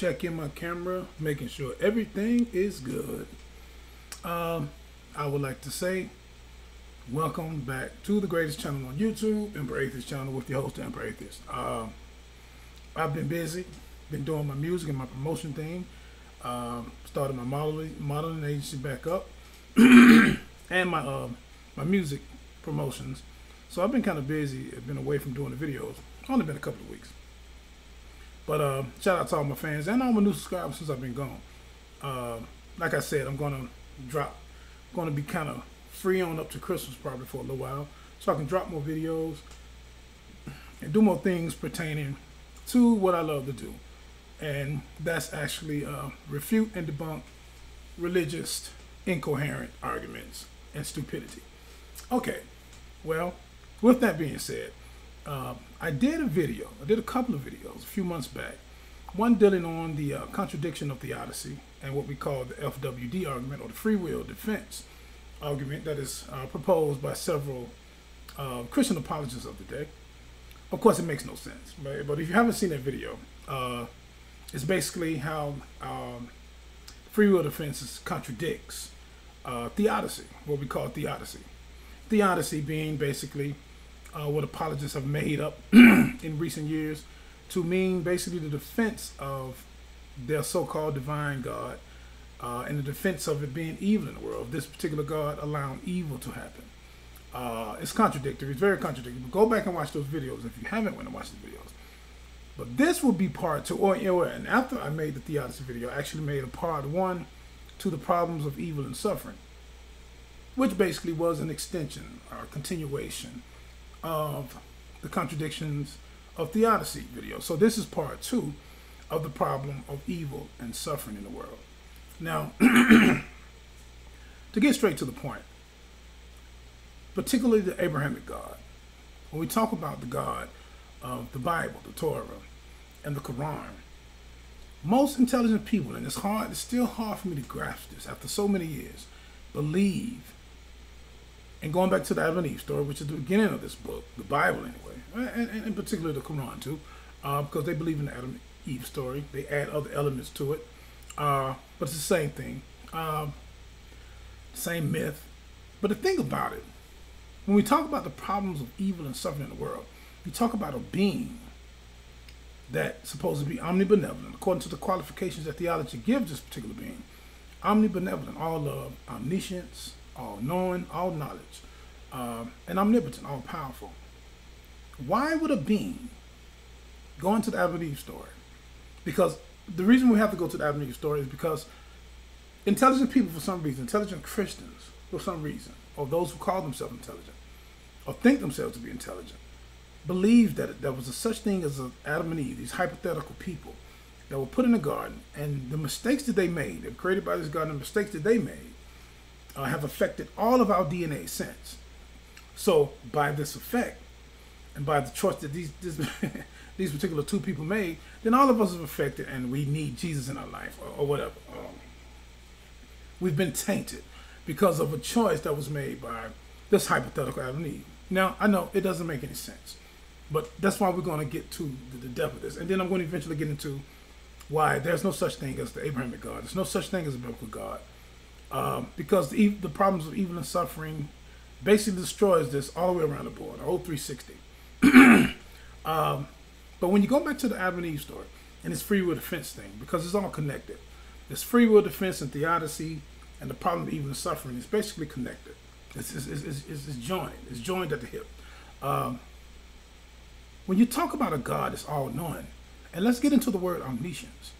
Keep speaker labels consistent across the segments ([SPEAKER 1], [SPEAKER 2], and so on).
[SPEAKER 1] checking my camera, making sure everything is good. I would like to say welcome back to the greatest channel on YouTube, Emperor Atheist channel, with your host, Emperor Atheist. I've been busy, been doing my music and my promotion thing. Started my modeling agency back up, and my music promotions. So I've been kind of busy. I've been away from doing the videos. It's only been a couple of weeks. But shout out to all my fans and all my new subscribers since I've been gone. Like I said, I'm going to be kind of free on up to Christmas probably for a little while, so I can drop more videos and do more things pertaining to what I love to do. And that's actually refute and debunk religious incoherent arguments and stupidity. Okay, well, with that being said, I did a couple of videos a few months back. One dealing on the contradiction of theodicy and what we call the Fwd argument, or the free will defense argument, that is proposed by several Christian apologists of the day. Of course, it makes no sense, but if you haven't seen that video, it's basically how free will defense contradicts theodicy, what we call theodicy. Theodicy being basically what apologists have made up in recent years to mean basically the defense of their so-called divine God, and the defense of it being evil in the world, this particular God allowing evil to happen. It's contradictory. It's very contradictory. But go back and watch those videos if you haven't went and watched the videos. But this will be part two, and after I made the theodicy video, I actually made a part one to the problems of evil and suffering, which basically was an extension or continuation of the contradictions of theodicy video. So this is part two of the problem of evil and suffering in the world. Now, to get straight to the point, particularly the Abrahamic God, when we talk about the God of the Bible, the Torah, and the Quran, most intelligent people, and it's still hard for me to grasp this after so many years, believe, and going back to the Adam and Eve story, which is the beginning of this book, the Bible anyway, and in particular the Quran too, because they believe in the Adam and Eve story. They add other elements to it, but it's the same thing, same myth. But the thing about it, when we talk about the problems of evil and suffering in the world, we talk about a being that's supposed to be omnibenevolent, according to the qualifications that theology gives this particular being. Omnibenevolent, all love, omniscience, all knowing, all knowledge, and omnipotent, all powerful. Why would a being go into the Adam and Eve story? Because the reason we have to go to the Adam and Eve story is because intelligent people, for some reason, intelligent Christians, for some reason, or those who call themselves intelligent, or think themselves to be intelligent, believe that there was a such thing as Adam and Eve, these hypothetical people that were put in the garden, and the mistakes that they made, they were created by this God, and the mistakes that they made have affected all of our DNA since. So by this effect, and by the choice that these particular two people made, then all of us are affected, and we need Jesus in our life, or whatever. We've been tainted because of a choice that was made by this hypothetical Adam and Eve. Now, I know it doesn't make any sense, but that's why we're going to get to the depth of this. And then I'm going to eventually get into why there's no such thing as the Abrahamic God. There's no such thing as a biblical God. Because the problems of evil and suffering basically destroys this all the way around the board, the whole 360. But when you go back to the Adam and Eve story and this free will defense thing, because it's all connected, this free will defense and theodicy and the problem of evil and suffering is basically connected. It's joined. It's joined at the hip. When you talk about a God that's all-knowing, and let's get into the word omniscience.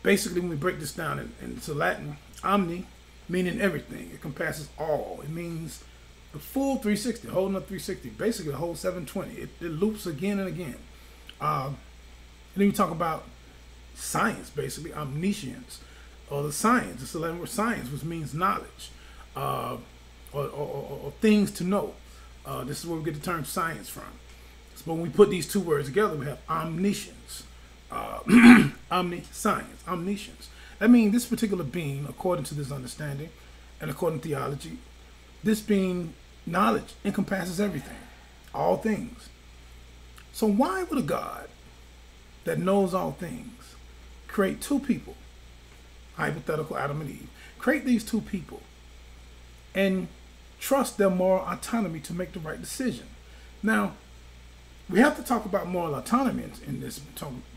[SPEAKER 1] Basically, when we break this down into Latin, omni meaning everything. It compasses all. It means the full 360, the whole nother 360, basically the whole 720. It loops again and again. And then we talk about science, basically, omniscience, or the science. It's the Latin word science, which means knowledge, or things to know. This is where we get the term science from. So when we put these two words together, we have omniscience, omniscience, omniscience. That means this particular being, according to this understanding and according to theology, this being knowledge encompasses everything, all things. So why would a God that knows all things create two people, hypothetical Adam and Eve, create these two people and trust their moral autonomy to make the right decision. Now, we have to talk about moral autonomy in this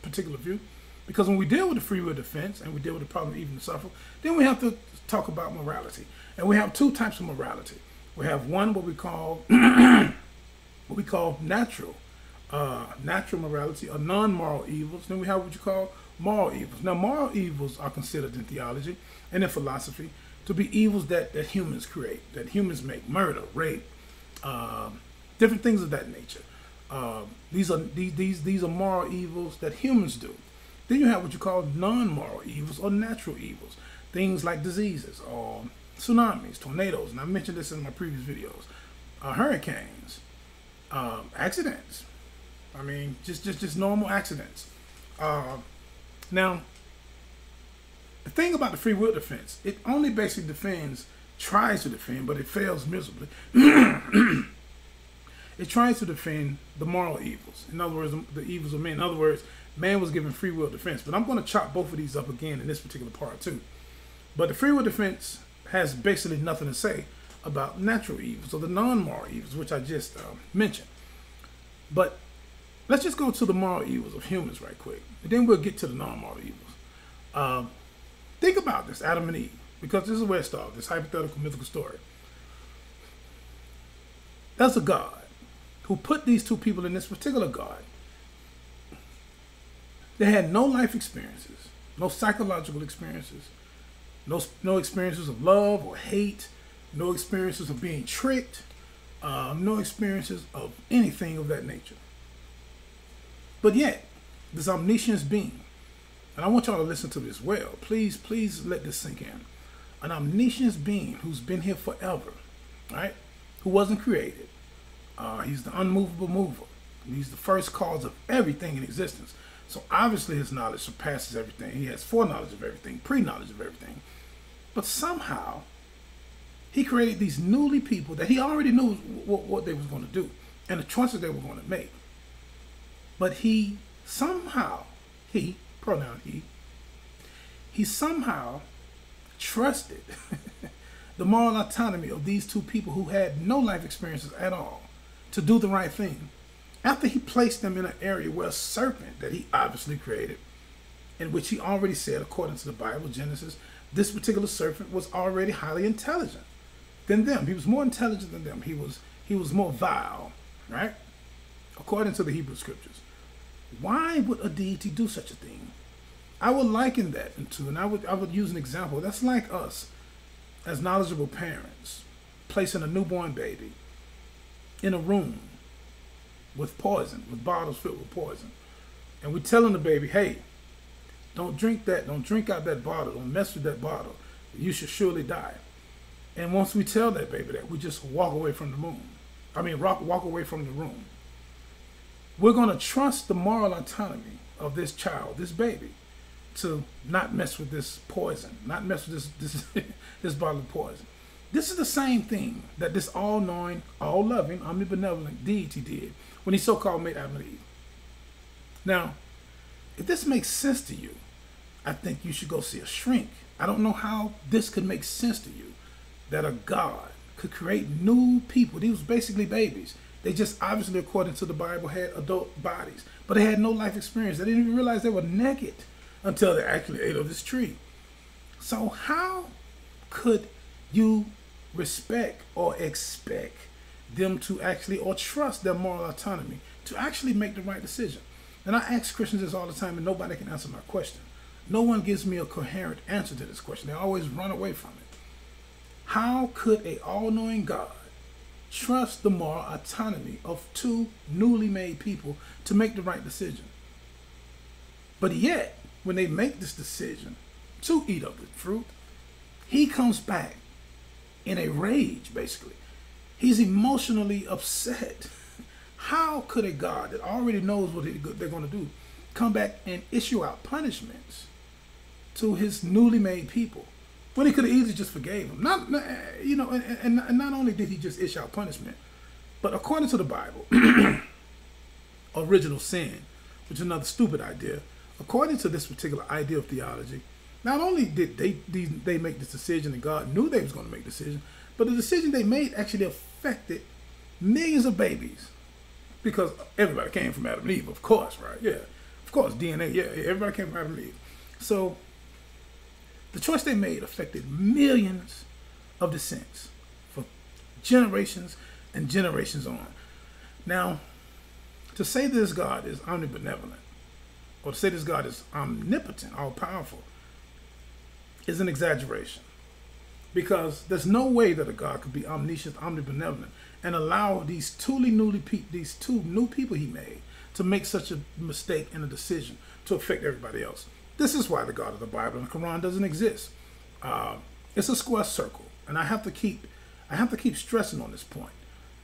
[SPEAKER 1] particular view, because when we deal with the free will defense and we deal with the problem of evil and suffering, then we have to talk about morality. And we have two types of morality. We have one what we call natural morality, or non-moral evils. Then we have what you call moral evils. Now, moral evils are considered in theology and in philosophy to be evils that humans create, that humans make: murder, rape, different things of that nature. These are moral evils that humans do. Then you have what you call non-moral evils or natural evils, things like diseases or tsunamis, tornadoes, and I mentioned this in my previous videos, hurricanes, accidents. I mean, just normal accidents. Now, the thing about the free will defense, it only basically tries to defend, but it fails miserably. It tries to defend the moral evils. In other words, the evils of man. In other words, man was given free will defense. But I'm going to chop both of these up again in this particular part too. But the free will defense has basically nothing to say about natural evils or the non-moral evils, which I just mentioned. But let's just go to the moral evils of humans right quick, and then we'll get to the non-moral evils. Think about this, Adam and Eve, because this is where it started, this hypothetical mythical story. There's a God who put these two people in this particular garden. They had no life experiences, no psychological experiences, no experiences of love or hate, no experiences of being tricked, no experiences of anything of that nature. But yet, this omniscient being, and I want y'all to listen to this well, please let this sink in. An omniscient being who's been here forever, right? Who wasn't created. He's the unmovable mover. He's the first cause of everything in existence. So obviously his knowledge surpasses everything. He has foreknowledge of everything, pre-knowledge of everything. But somehow, he created these newly people that he already knew what they was going to do and the choices they were going to make. But he somehow, pronoun he somehow trusted the moral autonomy of these two people who had no life experiences at all to do the right thing. After he placed them in an area where a serpent that he obviously created, in which he already said, according to the Bible, Genesis, this particular serpent was already highly intelligent than them. He was more intelligent than them. He was more vile, right? According to the Hebrew scriptures. Why would a deity do such a thing? I would liken that into, and I would use an example. That's like us as knowledgeable parents placing a newborn baby in a room with poison, with bottles filled with poison. And we're telling the baby, hey, don't drink that, don't drink out that bottle, don't mess with that bottle. You should surely die. And once we tell that baby that, we just walk away from the room. Walk away from the room. We're going to trust the moral autonomy of this child, this baby, to not mess with this poison, not mess with this bottle of poison. This is the same thing that this all-knowing, all-loving, omnibenevolent deity did when he so-called made Adam and Eve. Now, if this makes sense to you, I think you should go see a shrink. I don't know how this could make sense to you, that a God could create new people. These were basically babies. They just obviously, according to the Bible, had adult bodies, but they had no life experience. They didn't even realize they were naked until they actually ate of this tree. So how could you respect or expect them to actually, or trust their moral autonomy to actually make the right decision? And I ask Christians this all the time, and nobody can answer my question. No one gives me a coherent answer to this question. They always run away from it. How could an all-knowing God trust the moral autonomy of two newly made people to make the right decision? But yet, when they make this decision to eat of the fruit, he comes back in a rage, basically. He's emotionally upset. How could a God that already knows what they're going to do come back and issue out punishments to his newly made people when he could have easily just forgave them? And not only did he just issue out punishment, but according to the Bible, original sin, which is another stupid idea, according to this particular idea of theology, not only did they make this decision and God knew they was going to make a decision, but the decision they made actually affected millions of babies. Because everybody came from Adam and Eve, of course, right? Yeah, of course, DNA, yeah, everybody came from Adam and Eve. So the choice they made affected millions of descents for generations and generations on. Now, to say this God is omnibenevolent, or to say this God is omnipotent, all-powerful, is an exaggeration. Because there's no way that a God could be omniscient, omnibenevolent, and allow these two new people he made to make such a mistake in a decision to affect everybody else. This is why the God of the Bible and the Quran doesn't exist. It's a square circle, and I have to keep stressing on this point.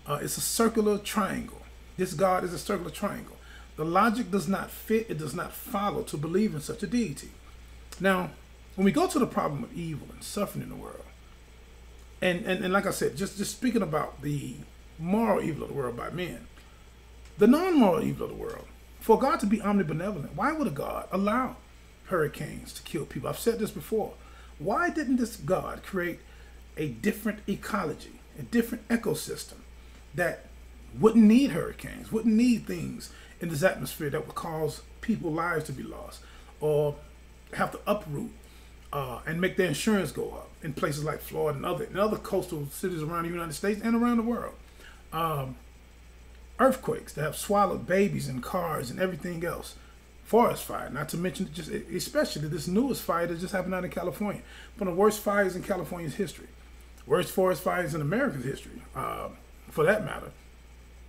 [SPEAKER 1] It's a circular triangle. This God is a circular triangle. The logic does not fit, it does not follow to believe in such a deity. Now, when we go to the problem of evil and suffering in the world, and like I said, just speaking about the moral evil of the world by men, the non-moral evil of the world, for God to be omnibenevolent, why would a God allow hurricanes to kill people? I've said this before. Why didn't this God create a different ecology, a different ecosystem that wouldn't need hurricanes, wouldn't need things in this atmosphere that would cause people's lives to be lost or have to uproot and make their insurance go up in places like Florida and other coastal cities around the United States and around the world? Earthquakes that have swallowed babies and cars and everything else. Forest fire, not to mention just especially this newest fire that just happened out in California. One of the worst fires in California's history. Worst forest fires in America's history, for that matter.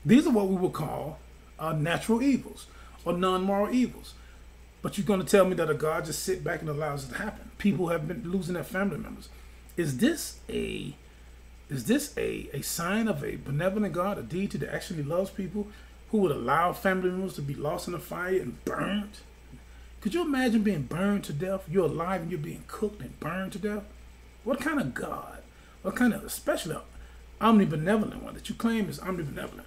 [SPEAKER 1] These are what we would call natural evils or non-moral evils. But you're going to tell me that a God just sit back and allows it to happen? People have been losing their family members. Is this a sign of a benevolent God, a deity that actually loves people, who would allow family members to be lost in a fire and burned? Could you imagine being burned to death? You're alive and you're being cooked and burned to death? What kind of God? What kind of, especially omnibenevolent one that you claim is omnibenevolent?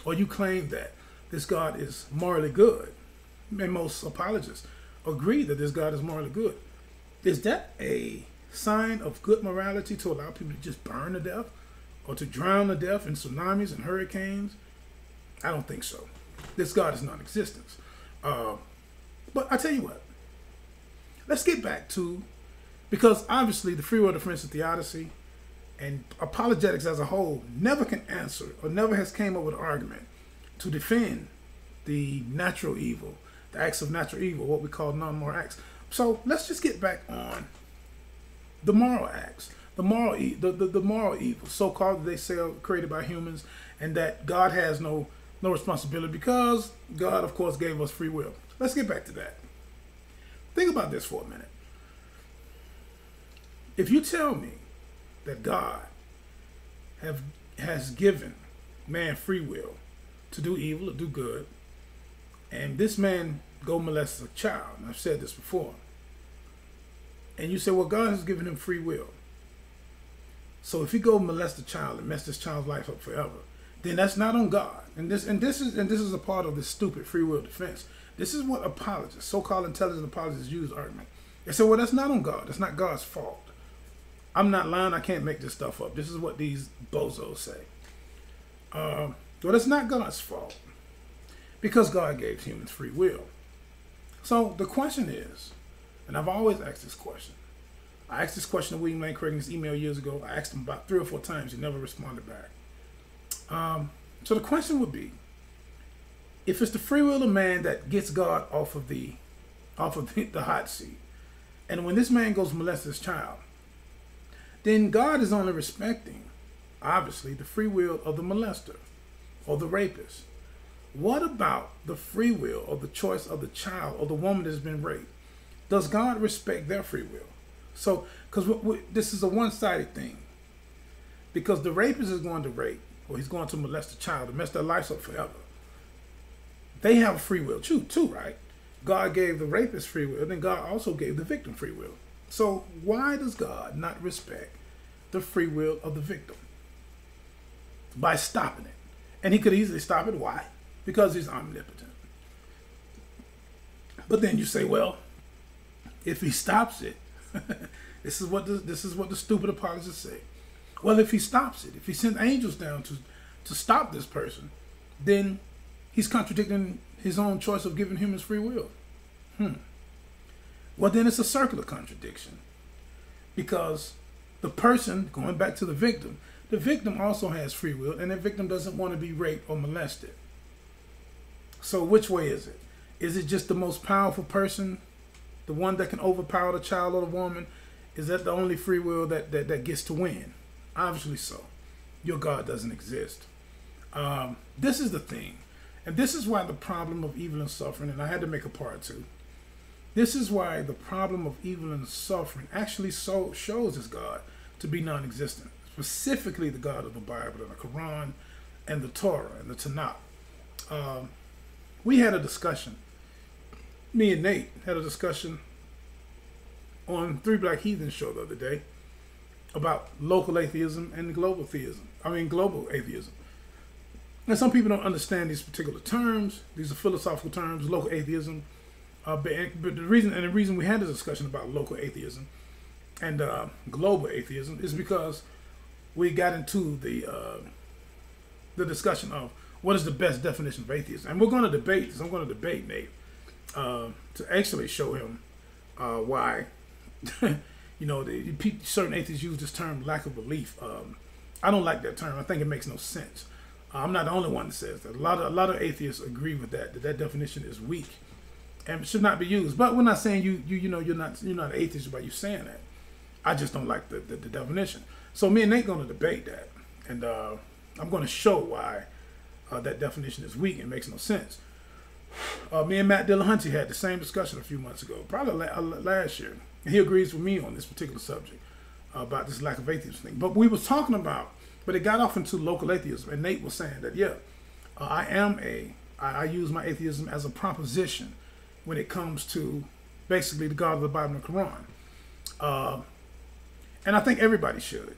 [SPEAKER 1] Or you claim that this God is morally good? And most apologists agree that this God is morally good. Is that a sign of good morality to allow people to just burn to death or to drown to death in tsunamis and hurricanes? I don't think so. This God is non-existent. But I tell you what, let's get back to, because obviously the free will defense of theodicy and apologetics as a whole never can answer or never has came up with an argument to defend the natural evil, the acts of natural evil, what we call non-moral acts. So let's just get back on the moral acts, the moral evil, so-called, they say, are created by humans, and that God has no responsibility because God, of course, gave us free will. Let's get back to that. Think about this for a minute. If you tell me that God has given man free will to do evil or do good, and this man go molest a child, and I've said this before, and you say, well, God has given him free will. So if he go molest a child and mess this child's life up forever, then that's not on God. And this is a part of this stupid free will defense. This is what apologists, so-called intelligent apologists, use argument. They say, well, that's not on God. That's not God's fault. I'm not lying. I can't make this stuff up. This is what these bozos say. Well, it's not God's fault because God gave humans free will. So the question is, and I've always asked this question. I asked this question to William Lane Craig in his email years ago. I asked him about 3 or 4 times. He never responded back. So the question would be, if it's the free will of man that gets God off of the hot seat, and when this man goes molest his child, then God is only respecting, obviously, the free will of the molester or the rapist. What about the free will or the choice of the child or the woman that's been raped? Does God respect their free will? So, because this is a one-sided thing. Because the rapist is going to rape, or he's going to molest a child and mess their lives up forever. They have free will too, right? God gave the rapist free will, then God also gave the victim free will. So why does God not respect the free will of the victim? By stopping it. And he could easily stop it. Why? Because he's omnipotent. But then you say, well, if he stops it, this is what the stupid apologists say. Well, if he stops it, if he sent angels down to stop this person, then he's contradicting his own choice of giving humans free will. Well, then it's a circular contradiction, because the person, going back to the victim also has free will, and the victim doesn't want to be raped or molested. So which way is it? Is it just the most powerful person, the one that can overpower the child or the woman? Is that the only free will that gets to win? Obviously so. Your God doesn't exist. This is the thing. And this is why the problem of evil and suffering, and I had to make a part 2. This is why the problem of evil and suffering actually shows this God to be non-existent. Specifically the God of the Bible and the Quran and the Torah and the Tanakh. We had a discussion. Me and Nate had a discussion on 3 Black Heathens show the other day about local atheism and global atheism. And some people don't understand these particular terms. These are philosophical terms, local atheism. But the reason we had this discussion about local atheism and global atheism is because we got into the discussion of what is the best definition of atheism. And we're going to debate this. I'm going to debate Nate to actually show him why certain atheists use this term lack of belief. I don't like that term. I think it makes no sense. I'm not the only one that says that. A lot of atheists agree with that definition is weak and should not be used. But we're not saying you're not an atheist by you saying that. I just don't like the definition. So me and Nate going to debate that, and I'm going to show why that definition is weak and makes no sense. Me and Matt Dillahunty had the same discussion a few months ago, probably last year. And he agrees with me on this particular subject about this lack of atheism thing. But we was talking about, but it got off into local atheism, and Nate was saying that, yeah, I use my atheism as a proposition when it comes to basically the God of the Bible and the Quran. And I think everybody should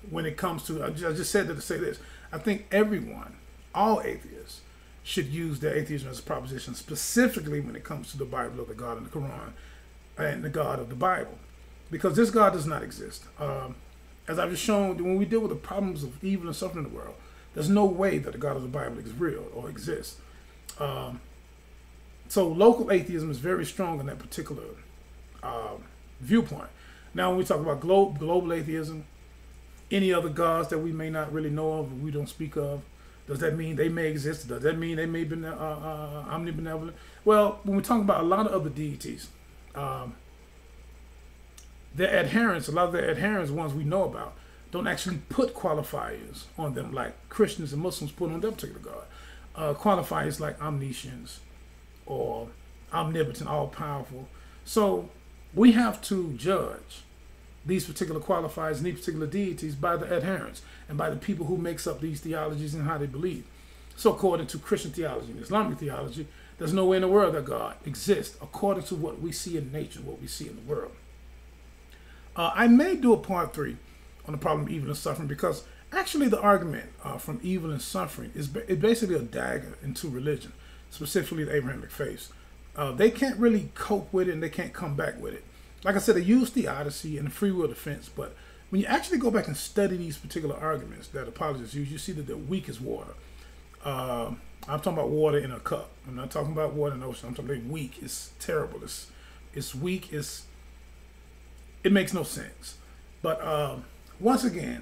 [SPEAKER 1] when it comes to, I just said that to say this, I think everyone, all atheists, should use their atheism as a proposition, specifically when it comes to the Bible, or the God of the Quran, and the God of the Bible. Because this God does not exist. As I've just shown, when we deal with the problems of evil and suffering in the world, there's no way that the God of the Bible is real or exists. So local atheism is very strong in that particular viewpoint. Now, when we talk about global atheism, any other gods that we may not really know of, or we don't speak of, does that mean they may exist? Does that mean they may be omnibenevolent? Well, when we talk about a lot of other deities, their adherents, a lot of their adherents, ones we know about, don't actually put qualifiers on them like Christians and Muslims put on their particular God. Qualifiers like omniscience or omnipotent, all-powerful. So we have to judge these particular qualifiers and these particular deities by the adherents and by the people who makes up these theologies and how they believe. So according to Christian theology and Islamic theology, there's no way in the world that God exists according to what we see in nature, what we see in the world. I may do a part 3 on the problem of evil and suffering, because actually the argument from evil and suffering is basically a dagger into religion, specifically the Abrahamic faith. They can't really cope with it, and they can't come back with it. Like I said, they use theodicy and the free will defense, but when you actually go back and study these particular arguments that apologists use, you see that they're weak as water. I'm talking about water in a cup. I'm not talking about water in the ocean. I'm talking about weak. It's terrible. It's weak. It makes no sense. But once again,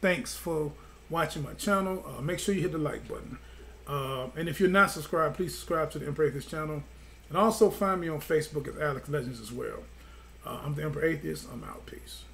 [SPEAKER 1] thanks for watching my channel. Make sure you hit the like button. And if you're not subscribed, please subscribe to the Emperor Atheist channel. And also find me on Facebook as Alex Legends as well. I'm the Emperor Atheist. I'm out. Peace.